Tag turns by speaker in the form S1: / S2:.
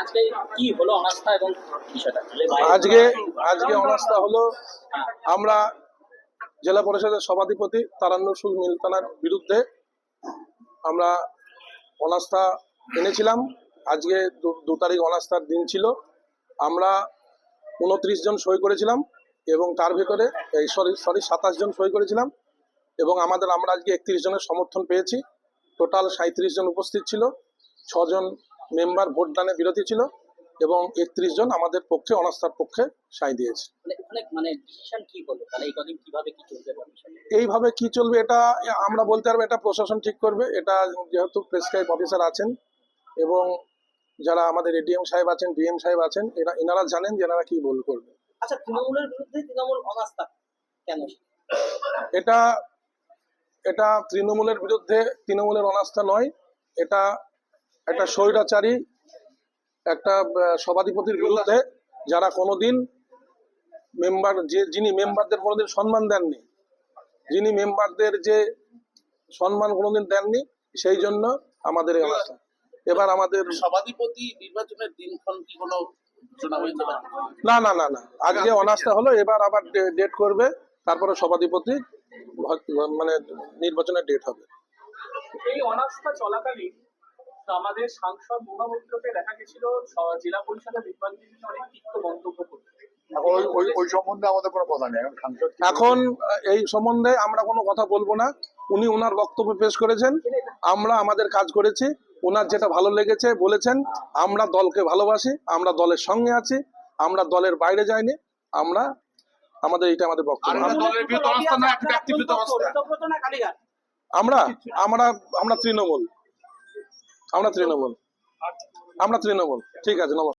S1: আজকে কি হলো অনাস্থা এবং বিষয়টা?
S2: আজকে অনাস্থা হলো, আমরা জেলা পরিষদের সভাধিপতি তারান্নুর মিল্টনের বিরুদ্ধে আমরা অনাস্থা এনেছিলাম। আজকে 2 তারিখ অনাস্থার দিন ছিল। আমরা 29 জন সই করেছিলাম এবং তার ভিতরে সরি 27 জন সই করেছিলাম এবং আমরা আজকে 31 জনের সমর্থন পেয়েছি। টোটাল 37 জন উপস্থিত ছিল, 6 জন মেম্বার ভোটদানে বিরোধী ছিল এবং 31 জন আমাদের পক্ষে অনাস্থার পক্ষে সাই দিয়েছে। এইভাবে কি চলবে এটা আমরা বলতে পারবো, এটা প্রশাসন ঠিক করবে। এটা যেহেতু প্রেসক্রাইব অফিসার আছেন এবং যারা আমাদের এডিএম সাহেব আছেন, ডিএম সাহেব আছেন, এনারা জানেন যে এনারা কি করবে।
S1: আচ্ছা, তৃণমূলের বিরুদ্ধে তৃণমূল অনাস্থা কেন?
S2: এটা তৃণমূলের বিরুদ্ধে তৃণমূলের অনাস্থা নয়, এটা একটা স্বৈরাচারী একটা সভাধিপতির বিরুদ্ধে, যারা কোনোদিন যিনি মেম্বারদের কোনোদিন সম্মান দেননি, যিনি মেম্বারদের যে সম্মান কোনোদিন দেননি, সেই জন্য আমাদের এই অবস্থা। এবার আমাদের
S3: সভাধিপতি নির্বাচনের দিনক্ষণ কি কোনো ঘোষণা হয়েছে?
S2: না না না না, আজকে অনাস্থা হলো, এবার আবার ডেট করবে, তারপরে সভাধিপতি মানে নির্বাচনের ডেট হবে।
S4: এই অনাস্থা চলাকালীন আমাদের সাংসদ মহামৈত্রকে দেখা গেছিল জেলা পরিষদের নির্বাচনী অনেক তিক্ত মন্তব্য করতে।
S5: ওই সম্বন্ধে আমাদের কোনো কথা নেই
S2: এখন। এই সম্বন্ধে আমরা কোনো কথা বলবো না। উনি ওনার বক্তব্য পেশ করেছেন, আমরা আমাদের কাজ করেছি। ওনার যেটা ভালো লেগেছে বলেছেন। আমরা দলকে ভালোবাসি, আমরা দলের সঙ্গে আছি, আমরা দলের বাইরে যাইনি। আমরা আমাদের বক্তব্য। আমরা তৃণমূল। ঠিক আছে, নমস্কার।